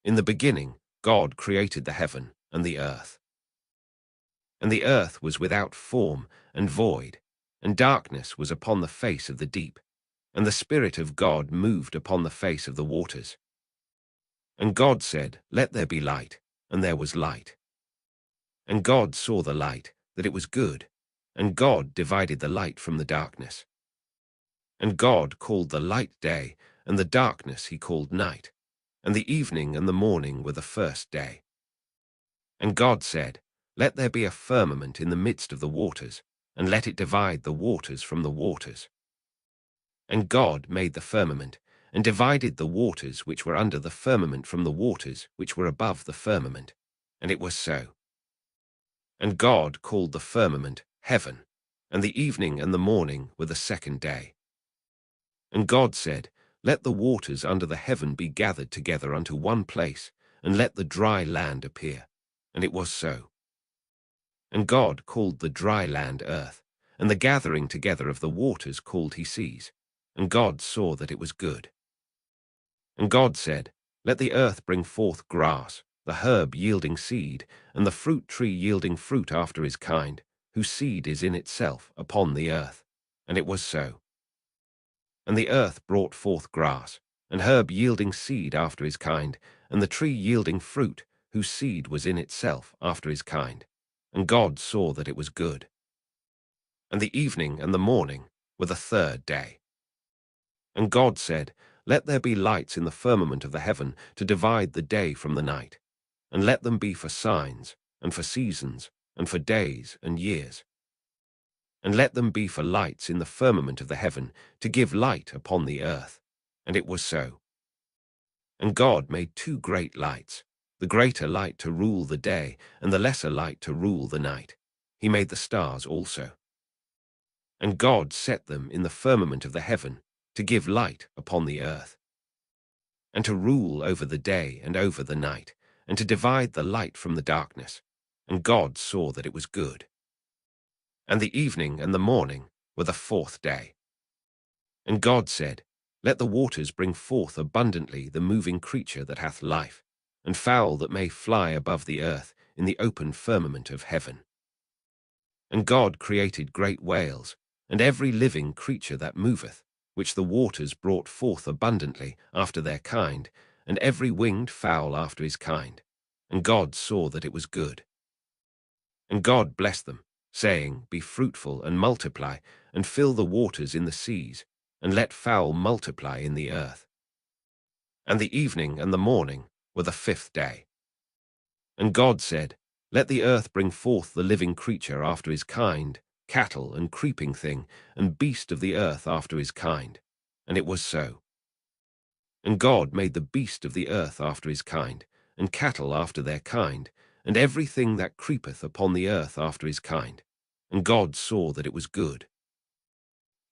In the beginning, God created the heaven and the earth. And the earth was without form and void, and darkness was upon the face of the deep, and the Spirit of God moved upon the face of the waters. And God said, "Let there be light," and there was light. And God saw the light, that it was good, and God divided the light from the darkness. And God called the light day, and the darkness he called night, and the evening and the morning were the first day. And God said, "Let there be a firmament in the midst of the waters, and let it divide the waters from the waters." And God made the firmament, and divided the waters which were under the firmament from the waters which were above the firmament. And it was so. And God called the firmament heaven, and the evening and the morning were the second day. And God said, "Let the waters under the heaven be gathered together unto one place, and let the dry land appear." And it was so. And God called the dry land earth, and the gathering together of the waters called he seas. And God saw that it was good. And God said, "Let the earth bring forth grass, the herb yielding seed, and the fruit tree yielding fruit after his kind, whose seed is in itself upon the earth." And it was so. And the earth brought forth grass, and herb yielding seed after his kind, and the tree yielding fruit, whose seed was in itself after his kind. And God saw that it was good. And the evening and the morning were the third day. And God said, "Let there be lights in the firmament of the heaven to divide the day from the night, and let them be for signs, and for seasons, and for days and years. And let them be for lights in the firmament of the heaven to give light upon the earth." And it was so. And God made two great lights, the greater light to rule the day, and the lesser light to rule the night. He made the stars also. And God set them in the firmament of the heaven to give light upon the earth, and to rule over the day and over the night, and to divide the light from the darkness. And God saw that it was good. And the evening and the morning were the fourth day. And God said, "Let the waters bring forth abundantly the moving creature that hath life, and fowl that may fly above the earth in the open firmament of heaven." And God created great whales, and every living creature that moveth, which the waters brought forth abundantly after their kind, and every winged fowl after his kind. And God saw that it was good. And God blessed them, saying, "Be fruitful and multiply, and fill the waters in the seas, and let fowl multiply in the earth." And the evening and the morning were the fifth day. And God said, "Let the earth bring forth the living creature after his kind, cattle and creeping thing, and beast of the earth after his kind." And it was so. And God made the beast of the earth after his kind, and cattle after their kind, and everything that creepeth upon the earth after his kind. And God saw that it was good.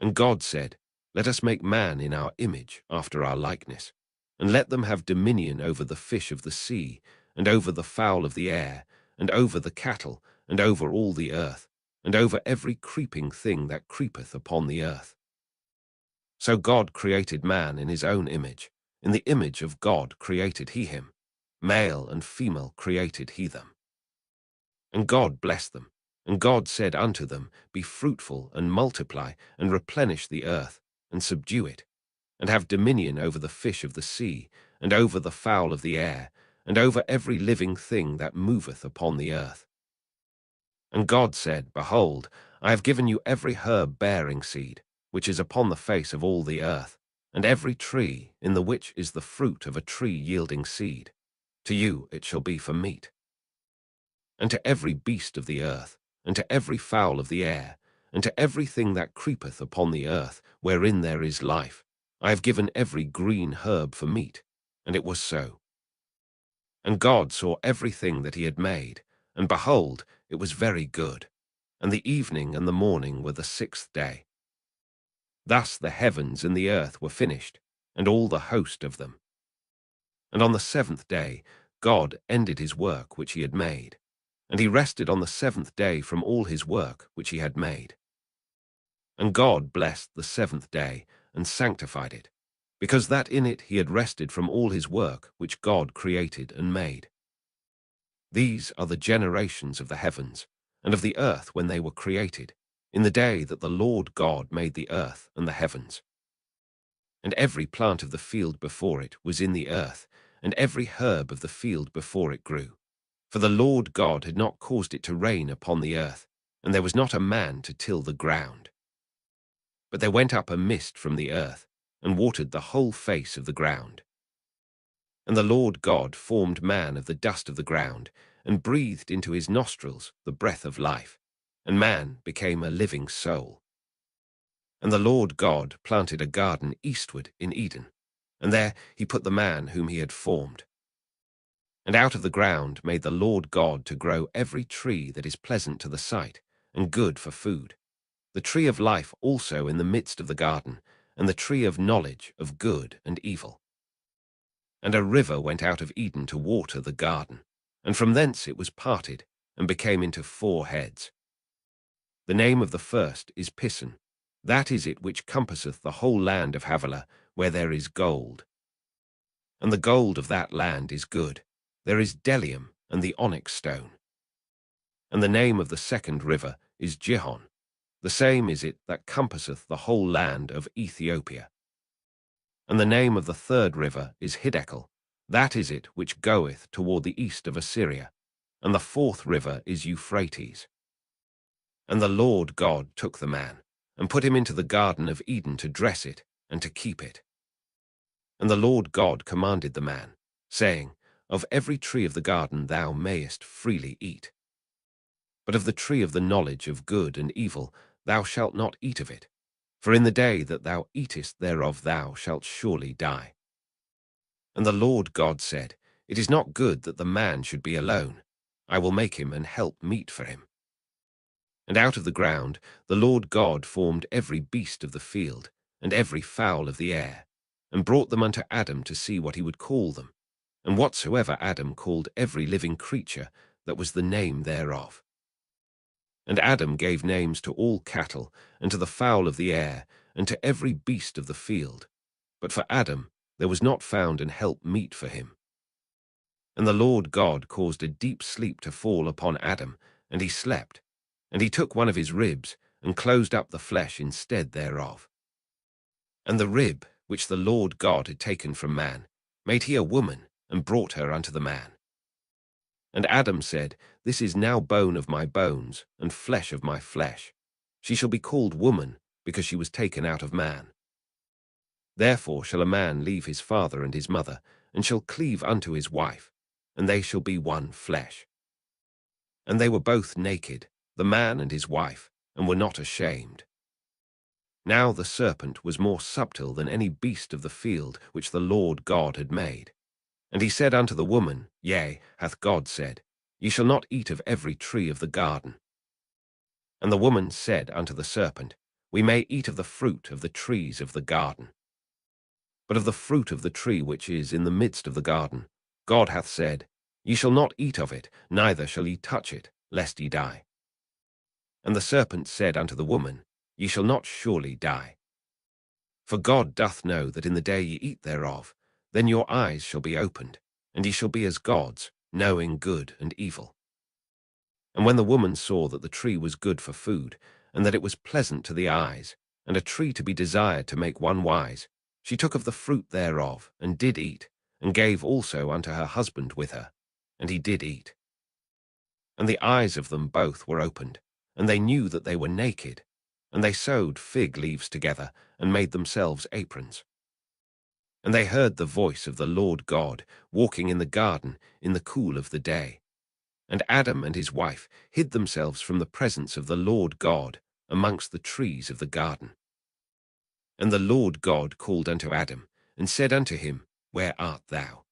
And God said, "Let us make man in our image, after our likeness, and let them have dominion over the fish of the sea, and over the fowl of the air, and over the cattle, and over all the earth, and over every creeping thing that creepeth upon the earth." So God created man in his own image. In the image of God created he him. Male and female created he them. And God blessed them. And God said unto them, "Be fruitful, and multiply, and replenish the earth, and subdue it, and have dominion over the fish of the sea, and over the fowl of the air, and over every living thing that moveth upon the earth." And God said, "Behold, I have given you every herb bearing seed, which is upon the face of all the earth, and every tree, in the which is the fruit of a tree yielding seed. To you it shall be for meat. And to every beast of the earth, and to every fowl of the air, and to everything that creepeth upon the earth, wherein there is life, I have given every green herb for meat." And it was so. And God saw everything that he had made, and behold, it was very good. And the evening and the morning were the sixth day. Thus the heavens and the earth were finished, and all the host of them. And on the seventh day God ended his work which he had made, and he rested on the seventh day from all his work which he had made. And God blessed the seventh day, and sanctified it, because that in it he had rested from all his work which God created and made. These are the generations of the heavens and of the earth when they were created, in the day that the Lord God made the earth and the heavens. And every plant of the field before it was in the earth, and every herb of the field before it grew. For the Lord God had not caused it to rain upon the earth, and there was not a man to till the ground. But there went up a mist from the earth, and watered the whole face of the ground. And the Lord God formed man of the dust of the ground, and breathed into his nostrils the breath of life, and man became a living soul. And the Lord God planted a garden eastward in Eden, and there he put the man whom he had formed. And out of the ground made the Lord God to grow every tree that is pleasant to the sight, and good for food, the tree of life also in the midst of the garden, and the tree of knowledge of good and evil. And a river went out of Eden to water the garden, and from thence it was parted, and became into 4 heads. The name of the first is Pison, that is it which compasseth the whole land of Havilah, where there is gold. And the gold of that land is good, there is bdellium and the onyx stone. And the name of the second river is Gihon, the same is it that compasseth the whole land of Ethiopia. And the name of the third river is Hiddekel, that is it which goeth toward the east of Assyria. And the fourth river is Euphrates. And the Lord God took the man, and put him into the garden of Eden to dress it, and to keep it. And the Lord God commanded the man, saying, Of every tree of the garden thou mayest freely eat. But of the tree of the knowledge of good and evil thou shalt not eat of it, for in the day that thou eatest thereof thou shalt surely die. And the Lord God said, It is not good that the man should be alone. I will make him an help meet for him. And out of the ground the Lord God formed every beast of the field, and every fowl of the air, and brought them unto Adam to see what he would call them. And whatsoever Adam called every living creature, that was the name thereof. And Adam gave names to all cattle, and to the fowl of the air, and to every beast of the field. But for Adam there was not found an help meet for him. And the Lord God caused a deep sleep to fall upon Adam, and he slept. And he took one of his ribs, and closed up the flesh instead thereof. And the rib, which the Lord God had taken from man, made he a woman, and brought her unto the man. And Adam said, This is now bone of my bones, and flesh of my flesh. She shall be called woman, because she was taken out of man. Therefore shall a man leave his father and his mother, and shall cleave unto his wife, and they shall be one flesh. And they were both naked, the man and his wife, and were not ashamed. Now the serpent was more subtle than any beast of the field which the Lord God had made. And he said unto the woman, Yea, hath God said, Ye shall not eat of every tree of the garden. And the woman said unto the serpent, We may eat of the fruit of the trees of the garden. But of the fruit of the tree which is in the midst of the garden, God hath said, Ye shall not eat of it, neither shall ye touch it, lest ye die. And the serpent said unto the woman, Ye shall not surely die. For God doth know that in the day ye eat thereof, then your eyes shall be opened, and ye shall be as gods, knowing good and evil. And when the woman saw that the tree was good for food, and that it was pleasant to the eyes, and a tree to be desired to make one wise, she took of the fruit thereof, and did eat, and gave also unto her husband with her, and he did eat. And the eyes of them both were opened, and they knew that they were naked, and they sewed fig leaves together, and made themselves aprons. And they heard the voice of the Lord God, walking in the garden in the cool of the day. And Adam and his wife hid themselves from the presence of the Lord God amongst the trees of the garden. And the Lord God called unto Adam, and said unto him, Where art thou?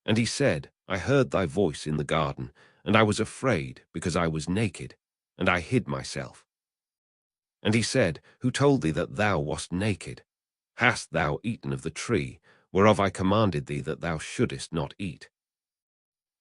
And he said, I heard thy voice in the garden, and I was afraid, because I was naked, and I hid myself. And he said, Who told thee that thou wast naked? Hast thou eaten of the tree, whereof I commanded thee that thou shouldest not eat?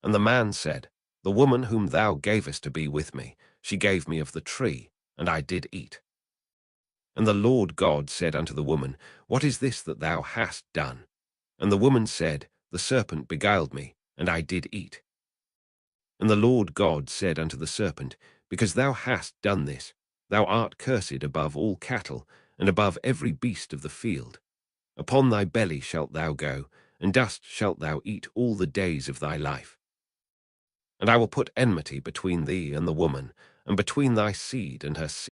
And the man said, The woman whom thou gavest to be with me, she gave me of the tree, and I did eat. And the Lord God said unto the woman, What is this that thou hast done? And the woman said, The serpent beguiled me, and I did eat. And the Lord God said unto the serpent, Because thou hast done this, thou art cursed above all cattle, and above every beast of the field. Upon thy belly shalt thou go, and dust shalt thou eat all the days of thy life. And I will put enmity between thee and the woman, and between thy seed and her seed.